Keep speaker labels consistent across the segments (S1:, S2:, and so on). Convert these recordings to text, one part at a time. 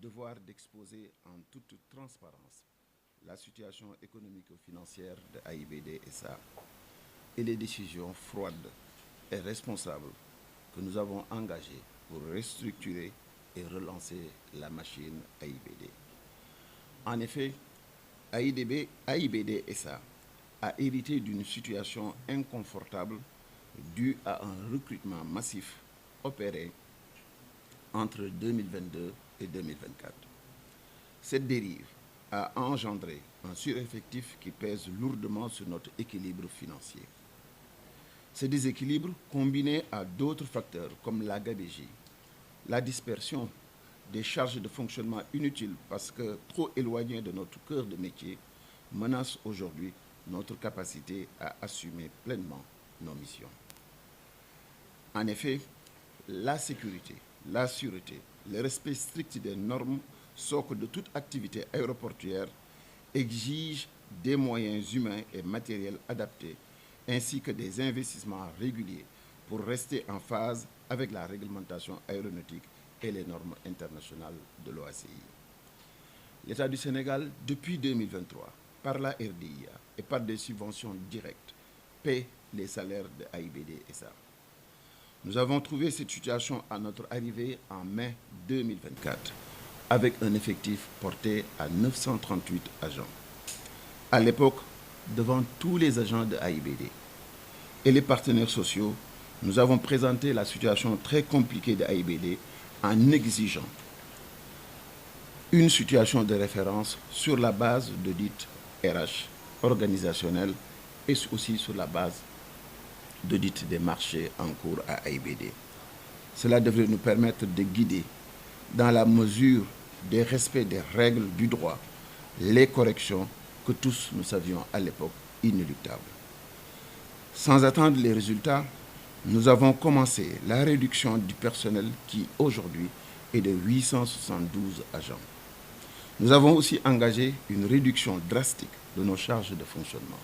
S1: devoir d'exposer en toute transparence la situation économico-financière de AIBD SA et les décisions froides et responsables que nous avons engagées pour restructurer et relancer la machine AIBD. En effet, AIBD SA a hérité d'une situation inconfortable due à un recrutement massif opéré entre 2022 et 2024. Cette dérive a engendré un sureffectif qui pèse lourdement sur notre équilibre financier. Ce déséquilibre, combiné à d'autres facteurs comme la gabegie, la dispersion des charges de fonctionnement inutiles parce que trop éloignées de notre cœur de métier, menace aujourd'hui notre capacité à assumer pleinement nos missions. En effet, la sécurité, la sûreté, le respect strict des normes, socle de toute activité aéroportuaire, exigent des moyens humains et matériels adaptés, ainsi que des investissements réguliers pour rester en phase avec la réglementation aéronautique et les normes internationales de l'OACI. L'État du Sénégal, depuis 2023, par la RDIA et par des subventions directes, paie les salaires de AIBD SA. Nous avons trouvé cette situation à notre arrivée en mai 2024, avec un effectif porté à 938 agents. À l'époque, devant tous les agents de AIBD et les partenaires sociaux, nous avons présenté la situation très compliquée de AIBD en exigeant une situation de référence sur la base d'audit RH organisationnel et aussi sur la base d'audit des marchés en cours à AIBD. Cela devrait nous permettre de guider, dans la mesure des respects des règles du droit, les corrections que tous nous savions à l'époque inéluctables. Sans attendre les résultats, nous avons commencé la réduction du personnel qui aujourd'hui est de 872 agents. Nous avons aussi engagé une réduction drastique de nos charges de fonctionnement.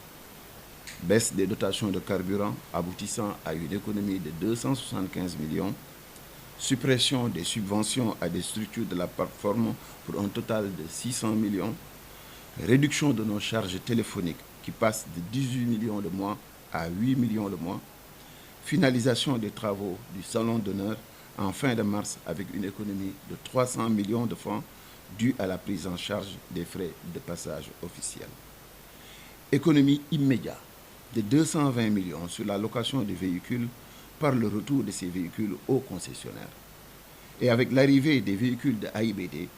S1: Baisse des dotations de carburant aboutissant à une économie de 275 millions, suppression des subventions à des structures de la plateforme pour un total de 600 millions, réduction de nos charges téléphoniques qui passent de 18 millions le mois à 8 millions le mois, finalisation des travaux du salon d'honneur en fin de mars avec une économie de 300 millions de francs due à la prise en charge des frais de passage officiels. Économie immédiate de 220 millions sur la location des véhicules par le retour de ces véhicules aux concessionnaires. Et avec l'arrivée des véhicules de AIBD,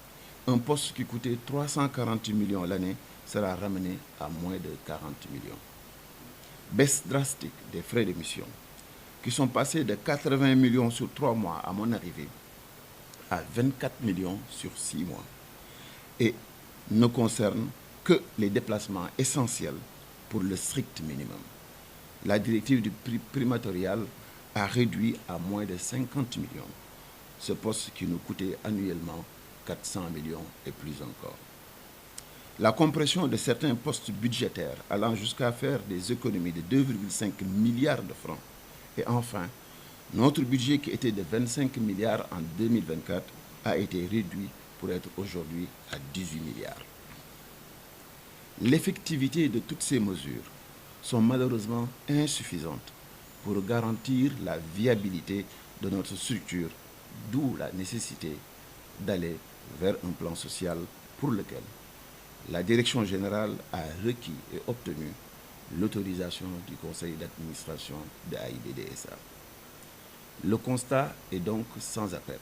S1: un poste qui coûtait 340 millions l'année sera ramené à moins de 40 millions. Baisse drastique des frais d'émission, qui sont passés de 80 millions sur 3 mois à mon arrivée à 24 millions sur 6 mois. Et ne concernent que les déplacements essentiels pour le strict minimum. La directive du prix primatorial a réduit à moins de 50 millions ce poste qui nous coûtait annuellement 400 millions et plus encore. La compression de certains postes budgétaires allant jusqu'à faire des économies de 2,5 milliards de francs. Et enfin, notre budget qui était de 25 milliards en 2024 a été réduit pour être aujourd'hui à 18 milliards. L'effectivité de toutes ces mesures sont malheureusement insuffisantes pour garantir la viabilité de notre structure, d'où la nécessité d'aller vers un plan social pour lequel la Direction générale a requis et obtenu l'autorisation du conseil d'administration de AIBD SA. Le constat est donc sans appel.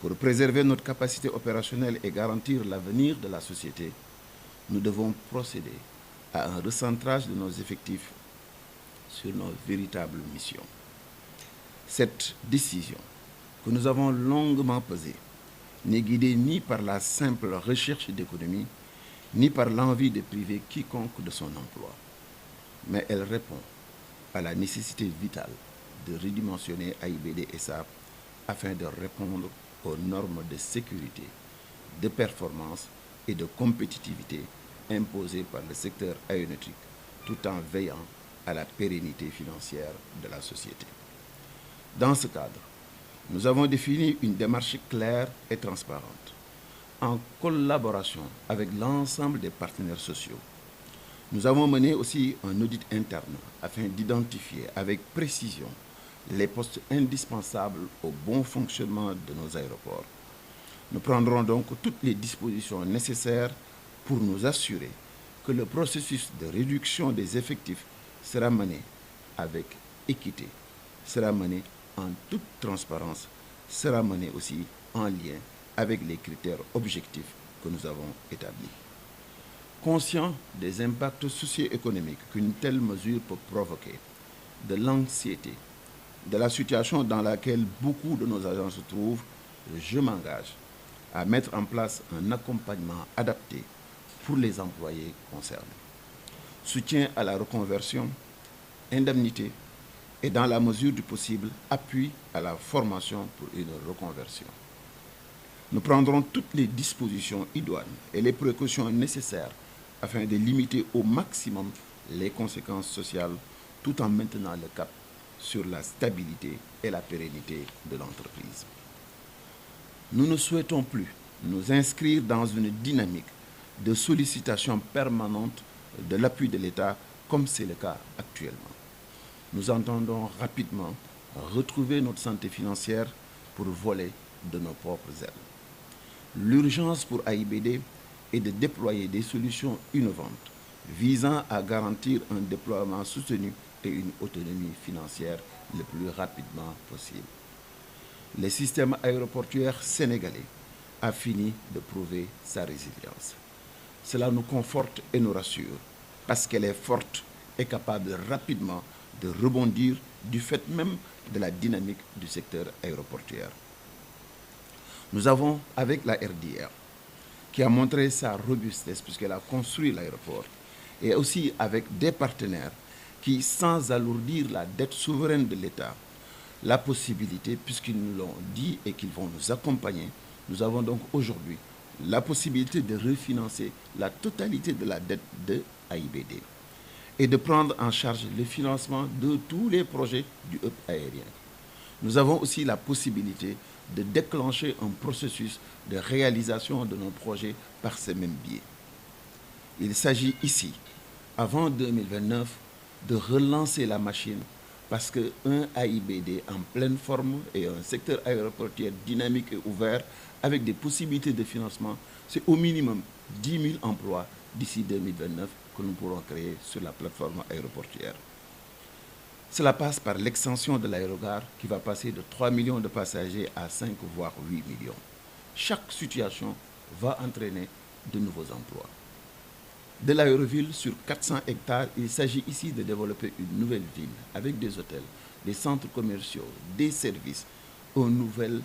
S1: Pour préserver notre capacité opérationnelle et garantir l'avenir de la société, nous devons procéder à un recentrage de nos effectifs sur nos véritables missions. Cette décision, que nous avons longuement pesée, n'est guidée ni par la simple recherche d'économie, ni par l'envie de priver quiconque de son emploi, mais elle répond à la nécessité vitale de redimensionner AIBD SA afin de répondre aux normes de sécurité, de performance et de compétitivité imposées par le secteur aéronautique, tout en veillant à la pérennité financière de la société. Dans ce cadre, nous avons défini une démarche claire et transparente en collaboration avec l'ensemble des partenaires sociaux. Nous avons mené aussi un audit interne afin d'identifier avec précision les postes indispensables au bon fonctionnement de nos aéroports. Nous prendrons donc toutes les dispositions nécessaires pour nous assurer que le processus de réduction des effectifs sera mené avec équité, sera mené en toute transparence, sera mené aussi en lien avec les critères objectifs que nous avons établis. Conscient des impacts socio-économiques qu'une telle mesure peut provoquer, de l'anxiété, de la situation dans laquelle beaucoup de nos agents se trouvent, je m'engage à mettre en place un accompagnement adapté pour les employés concernés. Soutien à la reconversion, indemnité et, dans la mesure du possible, appui à la formation pour une reconversion. Nous prendrons toutes les dispositions idoines et les précautions nécessaires afin de limiter au maximum les conséquences sociales tout en maintenant le cap sur la stabilité et la pérennité de l'entreprise. Nous ne souhaitons plus nous inscrire dans une dynamique de sollicitation permanente de l'appui de l'État comme c'est le cas actuellement. Nous entendons rapidement retrouver notre santé financière pour voler de nos propres ailes. L'urgence pour AIBD est de déployer des solutions innovantes visant à garantir un déploiement soutenu et une autonomie financière le plus rapidement possible. Le système aéroportuaire sénégalais a fini de prouver sa résilience. Cela nous conforte et nous rassure parce qu'elle est forte et capable rapidement de rebondir du fait même de la dynamique du secteur aéroportuaire. Nous avons, avec la RDR, qui a montré sa robustesse puisqu'elle a construit l'aéroport, et aussi avec des partenaires qui, sans alourdir la dette souveraine de l'État, la possibilité, puisqu'ils nous l'ont dit et qu'ils vont nous accompagner, nous avons donc aujourd'hui la possibilité de refinancer la totalité de la dette de AIBD et de prendre en charge le financement de tous les projets du hub aérien. Nous avons aussi la possibilité de déclencher un processus de réalisation de nos projets par ces mêmes biais. Il s'agit ici, avant 2029, de relancer la machine parce qu'un AIBD en pleine forme et un secteur aéroportuaire dynamique et ouvert avec des possibilités de financement, c'est au minimum 10 000 emplois d'ici 2029 que nous pourrons créer sur la plateforme aéroportuaire. Cela passe par l'extension de l'aérogare qui va passer de 3 millions de passagers à 5 voire 8 millions. Chaque situation va entraîner de nouveaux emplois. De l'aéroville sur 400 hectares, il s'agit ici de développer une nouvelle ville avec des hôtels, des centres commerciaux, des services, un nouvel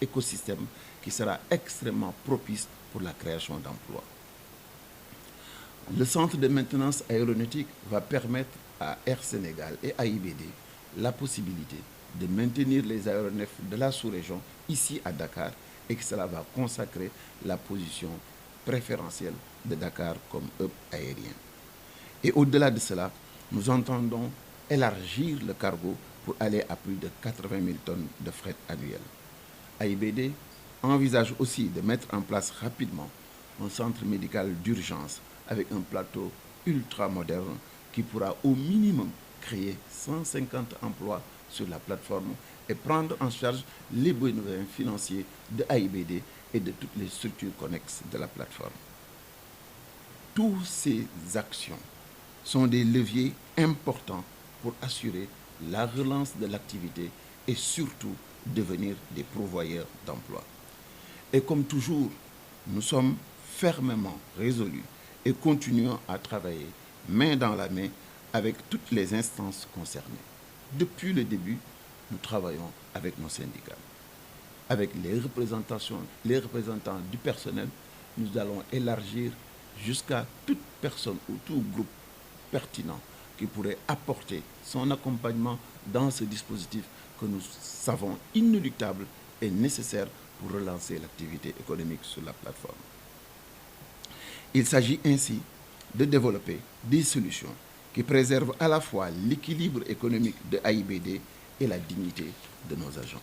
S1: écosystème qui sera extrêmement propice pour la création d'emplois. Le centre de maintenance aéronautique va permettre à Air Sénégal et à AIBD la possibilité de maintenir les aéronefs de la sous-région ici à Dakar et que cela va consacrer la position préférentielle de Dakar comme hub aérien. Et au-delà de cela, nous entendons élargir le cargo pour aller à plus de 80 000 tonnes de fret annuel. AIBD envisage aussi de mettre en place rapidement un centre médical d'urgence avec un plateau ultra moderne qui pourra au minimum créer 150 emplois sur la plateforme et prendre en charge les besoins financiers de AIBD et de toutes les structures connexes de la plateforme. Toutes ces actions sont des leviers importants pour assurer la relance de l'activité et surtout devenir des pourvoyeurs d'emplois. Et comme toujours, nous sommes fermement résolus et continuons à travailler main dans la main avec toutes les instances concernées. Depuis le début, nous travaillons avec nos syndicats. Avec les représentants du personnel, nous allons élargir jusqu'à toute personne ou tout groupe pertinent qui pourrait apporter son accompagnement dans ce dispositif que nous savons inéluctable et nécessaire pour relancer l'activité économique sur la plateforme. Il s'agit ainsi de développer des solutions qui préservent à la fois l'équilibre économique de AIBD et la dignité de nos agents.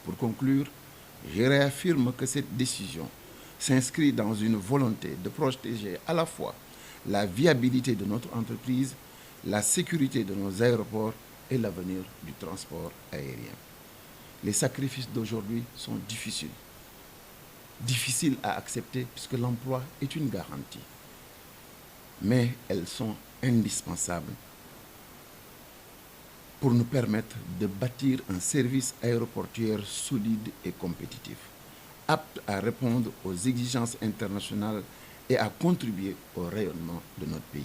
S1: Pour conclure, je réaffirme que cette décision s'inscrit dans une volonté de protéger à la fois la viabilité de notre entreprise, la sécurité de nos aéroports et l'avenir du transport aérien. Les sacrifices d'aujourd'hui sont difficiles à accepter puisque l'emploi est une garantie. Mais elles sont indispensables pour nous permettre de bâtir un service aéroportuaire solide et compétitif, apte à répondre aux exigences internationales et à contribuer au rayonnement de notre pays.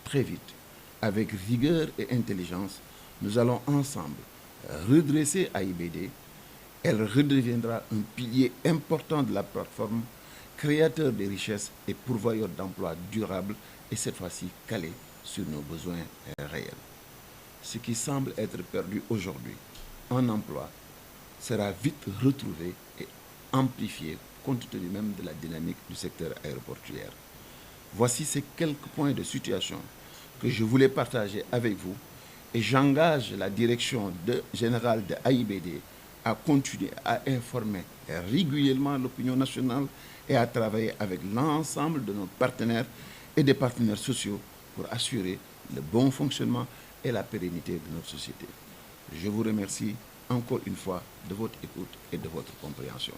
S1: Très vite, avec rigueur et intelligence, nous allons ensemble redresser AIBD. Elle redeviendra un pilier important de la plateforme, créateur de richesses et pourvoyeur d'emplois durables, et cette fois-ci calé sur nos besoins réels. Ce qui semble être perdu aujourd'hui en emploi sera vite retrouvé et amplifié compte tenu même de la dynamique du secteur aéroportuaire. Voici ces quelques points de situation que je voulais partager avec vous et j'engage la direction générale de AIBD à continuer à informer régulièrement l'opinion nationale et à travailler avec l'ensemble de nos partenaires et des partenaires sociaux pour assurer le bon fonctionnement et la pérennité de notre société. Je vous remercie encore une fois de votre écoute et de votre compréhension.